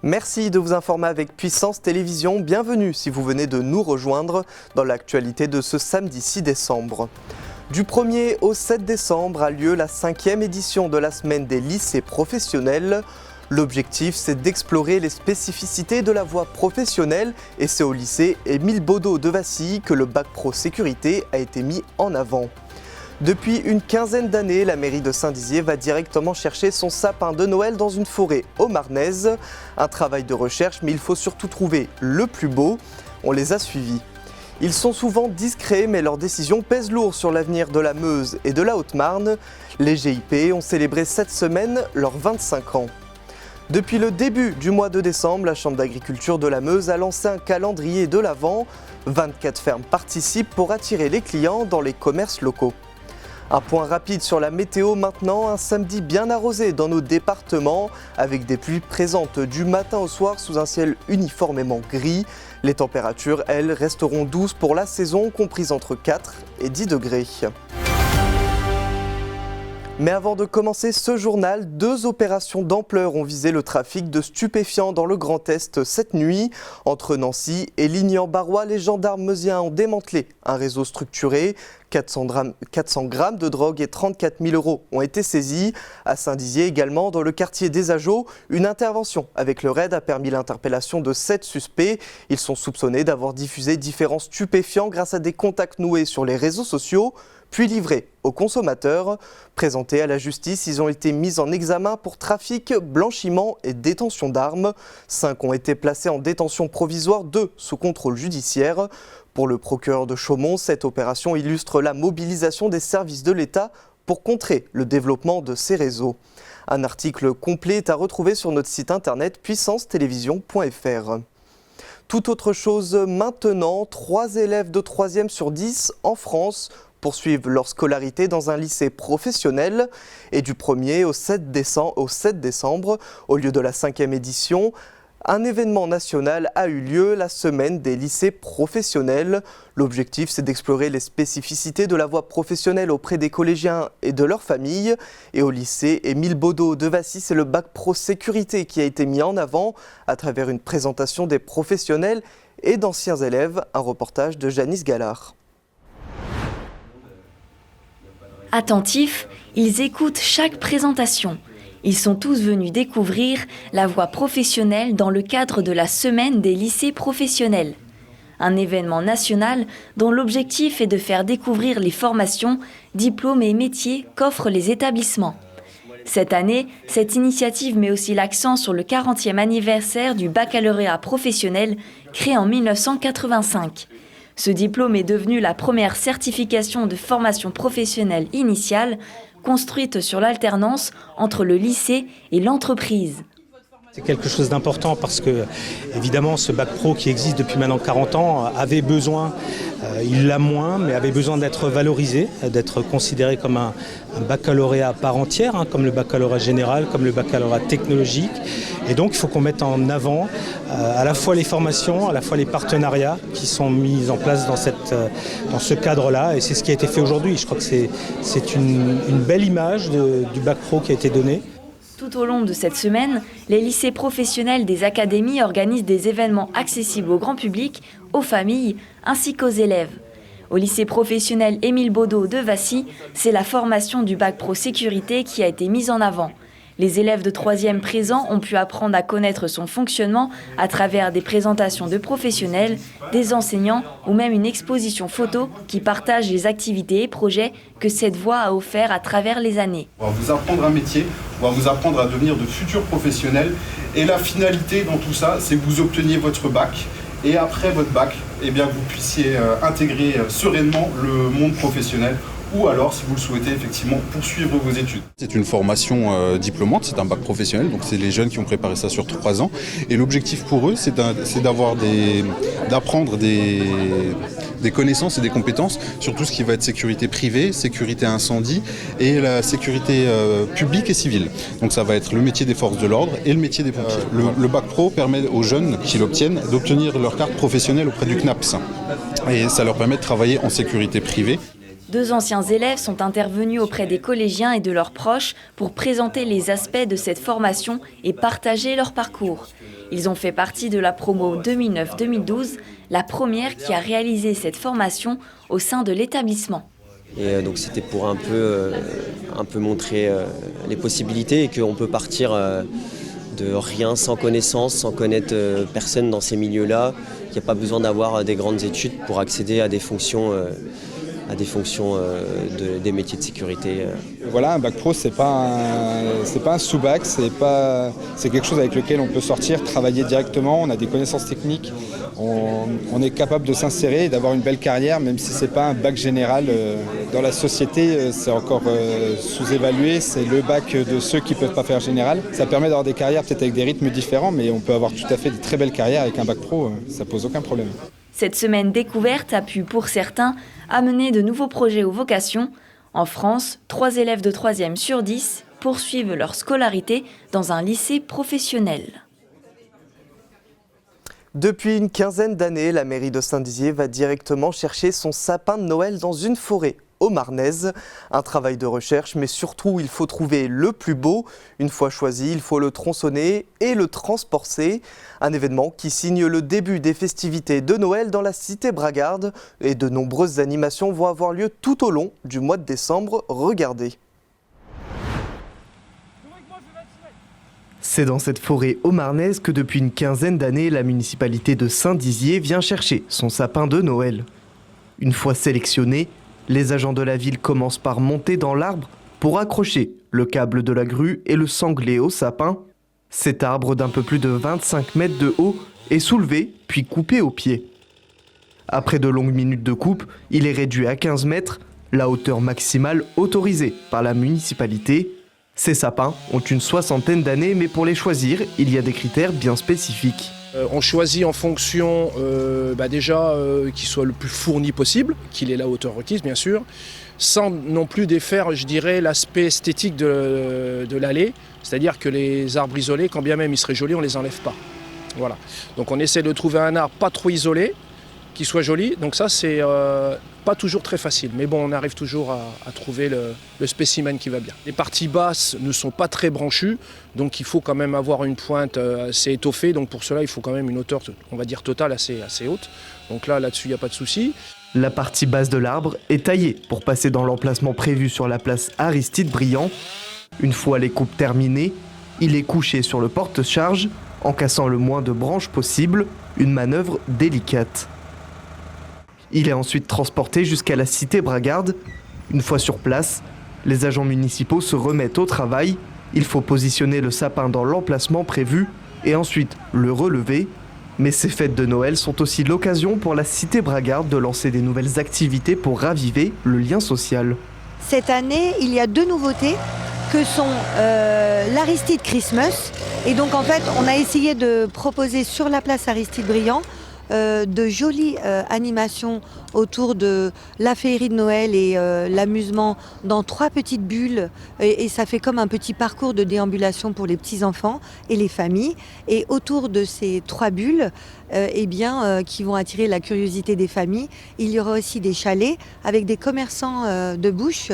Merci de vous informer avec Puissance Télévision. Bienvenue si vous venez de nous rejoindre dans l'actualité de ce samedi 6 décembre. Du 1er au 7 décembre a lieu la 5e édition de la semaine des lycées professionnels. L'objectif, c'est d'explorer les spécificités de la voie professionnelle et c'est au lycée Émile Baudot de Vassy que le bac pro sécurité a été mis en avant. Depuis une quinzaine d'années, la mairie de Saint-Dizier va directement chercher son sapin de Noël dans une forêt haut-marnaise. Un travail de recherche, mais il faut surtout trouver le plus beau. On les a suivis. Ils sont souvent discrets, mais leurs décisions pèsent lourd sur l'avenir de la Meuse et de la Haute-Marne. Les GIP ont célébré cette semaine leurs 25 ans. Depuis le début du mois de décembre, la Chambre d'agriculture de la Meuse a lancé un calendrier de l'Avent. 24 fermes participent pour attirer les clients dans les commerces locaux. Un point rapide sur la météo maintenant, un samedi bien arrosé dans nos départements, avec des pluies présentes du matin au soir sous un ciel uniformément gris. Les températures, elles, resteront douces pour la saison, comprises entre 4 et 10 degrés. Mais avant de commencer ce journal, 2 opérations d'ampleur ont visé le trafic de stupéfiants dans le Grand Est cette nuit. Entre Nancy et Ligny-en-Barrois, les gendarmes meusiens ont démantelé un réseau structuré. 400 grammes de drogue et 34 000 € ont été saisis. À Saint-Dizier également, dans le quartier des Ageaux, une intervention avec le RAID a permis l'interpellation de 7 suspects. Ils sont soupçonnés d'avoir diffusé différents stupéfiants grâce à des contacts noués sur les réseaux sociaux, puis livrés aux consommateurs. Présentés à la justice, ils ont été mis en examen pour trafic, blanchiment et détention d'armes. 5 ont été placés en détention provisoire, 2 sous contrôle judiciaire. Pour le procureur de Chaumont, cette opération illustre la mobilisation des services de l'État pour contrer le développement de ces réseaux. Un article complet est à retrouver sur notre site internet puissancetélévision.fr. Tout autre chose maintenant, 3 élèves de 3e sur 10 en France poursuivent leur scolarité dans un lycée professionnel. Et du 1er au 7 décembre, au lieu de la 5e édition, un événement national a eu lieu, la semaine des lycées professionnels. L'objectif, c'est d'explorer les spécificités de la voie professionnelle auprès des collégiens et de leurs familles. Et au lycée Émile Baudot de Vassy, c'est le bac pro sécurité qui a été mis en avant à travers une présentation des professionnels et d'anciens élèves. Un reportage de Janice Gallard. Attentifs, ils écoutent chaque présentation. Ils sont tous venus découvrir la voie professionnelle dans le cadre de la semaine des lycées professionnels. Un événement national dont l'objectif est de faire découvrir les formations, diplômes et métiers qu'offrent les établissements. Cette année, cette initiative met aussi l'accent sur le 40e anniversaire du baccalauréat professionnel créé en 1985. Ce diplôme est devenu la première certification de formation professionnelle initiale construite sur l'alternance entre le lycée et l'entreprise. C'est quelque chose d'important parce que, évidemment, ce bac pro qui existe depuis maintenant 40 ans avait besoin, il l'a moins, mais avait besoin d'être valorisé, d'être considéré comme un baccalauréat à part entière, comme le baccalauréat général, comme le baccalauréat technologique. Et donc, il faut qu'on mette en avant à la fois les formations, à la fois les partenariats qui sont mis en place dans ce cadre-là. Et c'est ce qui a été fait aujourd'hui. Je crois que c'est une belle image du bac pro qui a été donnée. Tout au long de cette semaine, les lycées professionnels des académies organisent des événements accessibles au grand public, aux familles ainsi qu'aux élèves. Au lycée professionnel Émile Baudot de Vassy, c'est la formation du bac pro sécurité qui a été mise en avant. Les élèves de 3e présents ont pu apprendre à connaître son fonctionnement à travers des présentations de professionnels, des enseignants ou même une exposition photo qui partage les activités et projets que cette voie a offert à travers les années. On va vous apprendre un métier, on va vous apprendre à devenir de futurs professionnels et la finalité dans tout ça, c'est que vous obteniez votre bac et après votre bac, eh bien, vous puissiez intégrer sereinement le monde professionnel. Ou alors, si vous le souhaitez, effectivement, poursuivre vos études. C'est une formation diplômante, c'est un bac professionnel, donc c'est les jeunes qui ont préparé ça sur 3 ans. Et l'objectif pour eux, c'est d'apprendre des connaissances et des compétences sur tout ce qui va être sécurité privée, sécurité incendie et la sécurité publique et civile. Donc ça va être le métier des forces de l'ordre et le métier des pompiers. Le bac pro permet aux jeunes qui l'obtiennent d'obtenir leur carte professionnelle auprès du CNAPS. Et ça leur permet de travailler en sécurité privée. 2 anciens élèves sont intervenus auprès des collégiens et de leurs proches pour présenter les aspects de cette formation et partager leur parcours. Ils ont fait partie de la promo 2009-2012, la première qui a réalisé cette formation au sein de l'établissement. Et donc c'était pour un peu montrer les possibilités et qu'on peut partir de rien, sans connaissance, sans connaître personne dans ces milieux-là. Il n'y a pas besoin d'avoir des grandes études pour accéder à des fonctions, des métiers de sécurité. Voilà, un bac pro, c'est pas un sous-bac, c'est quelque chose avec lequel on peut sortir, travailler directement, on a des connaissances techniques, on est capable de s'insérer et d'avoir une belle carrière, même si c'est pas un bac général. Dans la société, c'est encore sous-évalué, c'est le bac de ceux qui ne peuvent pas faire général. Ça permet d'avoir des carrières peut-être avec des rythmes différents, mais on peut avoir tout à fait de très belles carrières avec un bac pro, ça pose aucun problème. Cette semaine découverte a pu, pour certains, amener de nouveaux projets aux vocations. En France, 3 élèves de 3e sur 10 poursuivent leur scolarité dans un lycée professionnel. Depuis une quinzaine d'années, la mairie de Saint-Dizier va directement chercher son sapin de Noël dans une forêt haut-marnaise. Un travail de recherche, mais surtout il faut trouver le plus beau. Une fois choisi, il faut le tronçonner et le transporter. Un événement qui signe le début des festivités de Noël dans la cité bragarde. Et de nombreuses animations vont avoir lieu tout au long du mois de décembre. Regardez. C'est dans cette forêt haut-marnaise que depuis une quinzaine d'années, la municipalité de Saint-Dizier vient chercher son sapin de Noël. Une fois sélectionné, les agents de la ville commencent par monter dans l'arbre pour accrocher le câble de la grue et le sanglier au sapin. Cet arbre d'un peu plus de 25 mètres de haut est soulevé puis coupé au pied. Après de longues minutes de coupe, il est réduit à 15 mètres, la hauteur maximale autorisée par la municipalité. Ces sapins ont une 60aine d'années, mais pour les choisir, il y a des critères bien spécifiques. On choisit en fonction déjà qu'il soit le plus fourni possible, qu'il ait la hauteur requise bien sûr, sans non plus défaire, je dirais, l'aspect esthétique de l'allée, c'est-à-dire que les arbres isolés, quand bien même ils seraient jolis, on ne les enlève pas. Voilà. Donc on essaie de trouver un arbre pas trop isolé, qui soit joli, donc ça c'est pas toujours très facile, mais bon on arrive toujours à trouver le spécimen qui va bien. Les parties basses ne sont pas très branchues, donc il faut quand même avoir une pointe assez étoffée, donc pour cela il faut quand même une hauteur, on va dire totale, assez haute. Donc là-dessus il n'y a pas de souci. La partie basse de l'arbre est taillée pour passer dans l'emplacement prévu sur la place Aristide Briand. Une fois les coupes terminées, il est couché sur le porte-charge en cassant le moins de branches possible, une manœuvre délicate. Il est ensuite transporté jusqu'à la cité bragarde. Une fois sur place, les agents municipaux se remettent au travail. Il faut positionner le sapin dans l'emplacement prévu et ensuite le relever. Mais ces fêtes de Noël sont aussi l'occasion pour la cité bragarde de lancer des nouvelles activités pour raviver le lien social. Cette année, il y a 2 nouveautés que sont l'Aristide Christmas. Et donc en fait, on a essayé de proposer sur la place Aristide Briand de jolies animations autour de la féerie de Noël et l'amusement dans 3 petites bulles et ça fait comme un petit parcours de déambulation pour les petits-enfants et les familles. Et autour de ces 3 bulles, qui vont attirer la curiosité des familles, il y aura aussi des chalets avec des commerçants de bouche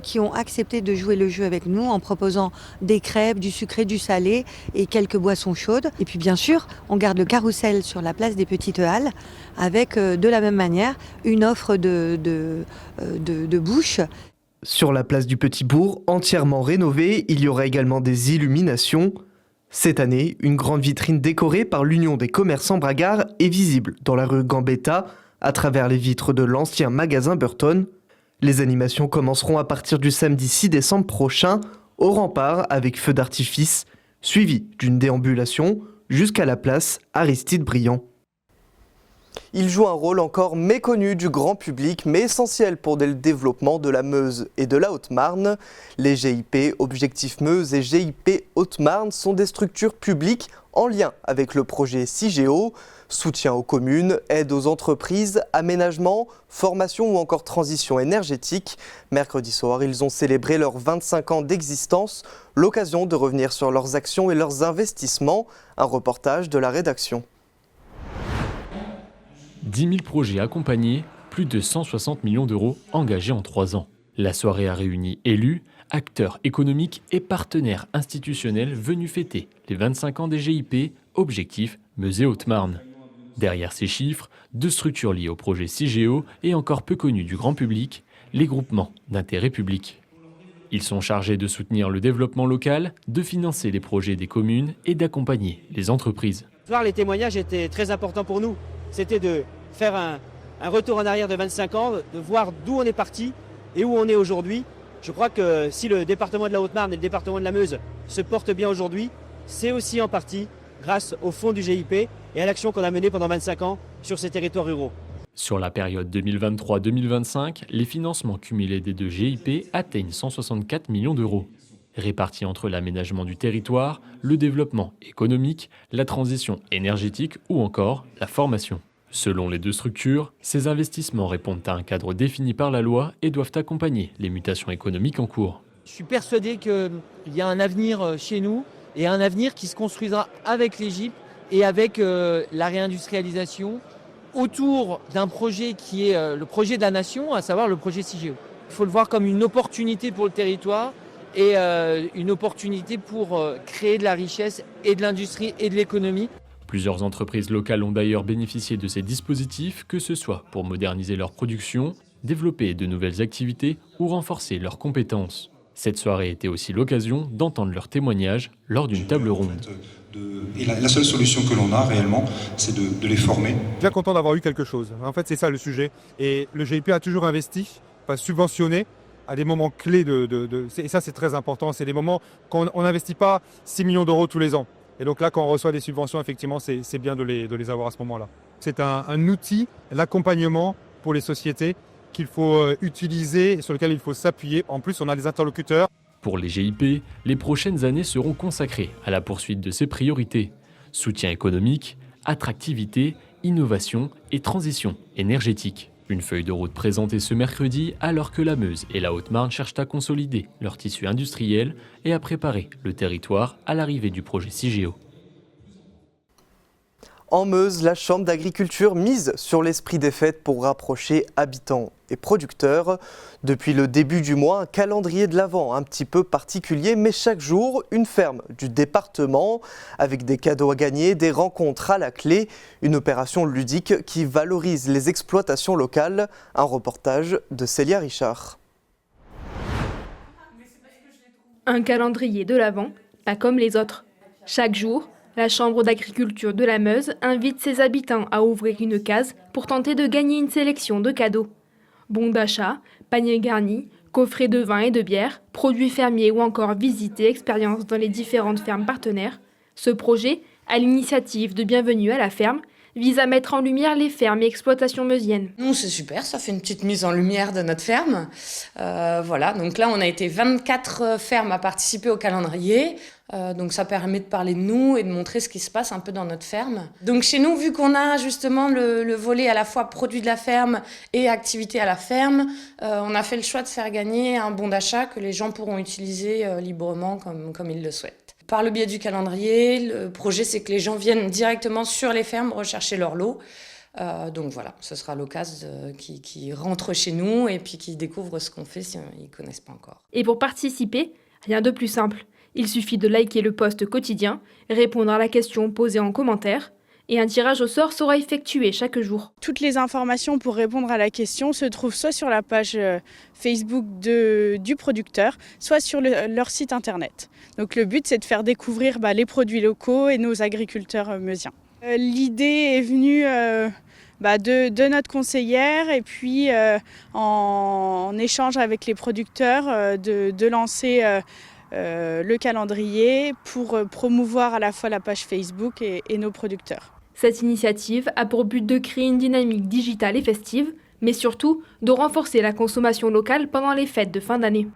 qui ont accepté de jouer le jeu avec nous en proposant des crêpes, du sucré, du salé et quelques boissons chaudes. Et puis bien sûr, on garde le carrousel sur la place des Petites Halles avec de la même manière une offre de bouche. Sur la place du Petit Bourg, entièrement rénovée, il y aura également des illuminations. Cette année, une grande vitrine décorée par l'Union des commerçants bragards est visible dans la rue Gambetta à travers les vitres de l'ancien magasin Burton. Les animations commenceront à partir du samedi 6 décembre prochain au Rempart avec feu d'artifice, suivi d'une déambulation jusqu'à la place Aristide Briand. Il joue un rôle encore méconnu du grand public, mais essentiel pour le développement de la Meuse et de la Haute-Marne. Les GIP Objectif Meuse et GIP Haute-Marne sont des structures publiques en lien avec le projet CIGEO, soutien aux communes, aide aux entreprises, aménagement, formation ou encore transition énergétique. Mercredi soir, ils ont célébré leurs 25 ans d'existence, l'occasion de revenir sur leurs actions et leurs investissements. Un reportage de la rédaction. 10 000 projets accompagnés plus de 160 millions d'euros engagés en 3 ans. La soirée a réuni élus, acteurs économiques et partenaires institutionnels venus fêter les 25 ans des GIP, objectif Meuse-Haute-Marne. Derrière ces chiffres, 2 structures liées au projet Cigéo et encore peu connues du grand public, les groupements d'intérêt public. Ils sont chargés de soutenir le développement local, de financer les projets des communes et d'accompagner les entreprises. Ce soir, les témoignages étaient très importants pour nous. C'était de faire un retour en arrière de 25 ans, de voir d'où on est parti et où on est aujourd'hui. Je crois que si le département de la Haute-Marne et le département de la Meuse se portent bien aujourd'hui, c'est aussi en partie grâce au fonds du GIP et à l'action qu'on a menée pendant 25 ans sur ces territoires ruraux. Sur la période 2023-2025, les financements cumulés des 2 GIP atteignent 164 millions d'euros, répartis entre l'aménagement du territoire, le développement économique, la transition énergétique ou encore la formation. Selon les 2 structures, ces investissements répondent à un cadre défini par la loi et doivent accompagner les mutations économiques en cours. Je suis persuadé qu'il y a un avenir chez nous et un avenir qui se construira avec les GIP et avec la réindustrialisation autour d'un projet qui est le projet de la nation, à savoir le projet Cigéo. Il faut le voir comme une opportunité pour le territoire et une opportunité pour créer de la richesse et de l'industrie et de l'économie. Plusieurs entreprises locales ont d'ailleurs bénéficié de ces dispositifs, que ce soit pour moderniser leur production, développer de nouvelles activités ou renforcer leurs compétences. Cette soirée était aussi l'occasion d'entendre leurs témoignages lors d'une table ronde. Et la seule solution que l'on a réellement, c'est de les former. Bien content d'avoir eu quelque chose. En fait, c'est ça le sujet. Et le GIP a toujours investi, pas subventionné, à des moments clés et ça, c'est très important. C'est des moments qu'on n'investit pas 6 millions d'euros tous les ans. Et donc là, quand on reçoit des subventions, effectivement, c'est bien de les avoir à ce moment-là. C'est un outil, l'accompagnement pour les sociétés qu'il faut utiliser et sur lequel il faut s'appuyer. En plus, on a des interlocuteurs. Pour les GIP, les prochaines années seront consacrées à la poursuite de ces priorités. Soutien économique, attractivité, innovation et transition énergétique. Une feuille de route présentée ce mercredi alors que la Meuse et la Haute-Marne cherchent à consolider leur tissu industriel et à préparer le territoire à l'arrivée du projet Cigéo. En Meuse, la Chambre d'agriculture mise sur l'esprit des fêtes pour rapprocher habitants et producteurs. Depuis le début du mois, un calendrier de l'Avent un petit peu particulier, mais chaque jour, une ferme du département avec des cadeaux à gagner, des rencontres à la clé, une opération ludique qui valorise les exploitations locales. Un reportage de Célia Richard. Un calendrier de l'Avent, pas comme les autres. Chaque jour, la Chambre d'agriculture de la Meuse invite ses habitants à ouvrir une case pour tenter de gagner une sélection de cadeaux. Bons d'achat, paniers garnis, coffrets de vin et de bière, produits fermiers ou encore visiter expériences dans les différentes fermes partenaires. Ce projet, à l'initiative de Bienvenue à la ferme, vise à mettre en lumière les fermes et exploitations meusiennes. Nous, c'est super, ça fait une petite mise en lumière de notre ferme. Voilà, donc là, on a été 24 fermes à participer au calendrier. Donc ça permet de parler de nous et de montrer ce qui se passe un peu dans notre ferme. Donc chez nous, vu qu'on a justement le volet à la fois produit de la ferme et activité à la ferme, on a fait le choix de faire gagner un bon d'achat que les gens pourront utiliser librement comme ils le souhaitent. Par le biais du calendrier, le projet, c'est que les gens viennent directement sur les fermes rechercher leur lot. Donc voilà, ce sera l'occasion qui rentre chez nous et puis qui découvre ce qu'on fait s'ils ne connaissent pas encore. Et pour participer, rien de plus simple. Il suffit de liker le post quotidien, répondre à la question posée en commentaire, et un tirage au sort sera effectué chaque jour. Toutes les informations pour répondre à la question se trouvent soit sur la page Facebook du producteur, soit sur leur site internet. Donc le but, c'est de faire découvrir les produits locaux et nos agriculteurs meusiens. L'idée est venue de notre conseillère et puis en échange avec les producteurs de lancer le calendrier pour promouvoir à la fois la page Facebook et nos producteurs. Cette initiative a pour but de créer une dynamique digitale et festive, mais surtout de renforcer la consommation locale pendant les fêtes de fin d'année.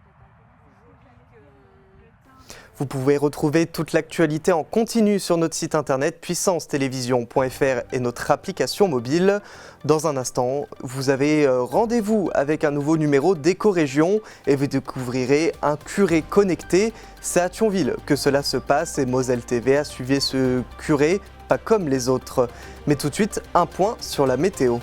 Vous pouvez retrouver toute l'actualité en continu sur notre site internet puissancetélévision.fr et notre application mobile. Dans un instant, vous avez rendez-vous avec un nouveau numéro d'Éco-Région et vous découvrirez un curé connecté. C'est à Thionville que cela se passe et Moselle TV a suivi ce curé, pas comme les autres. Mais tout de suite, un point sur la météo.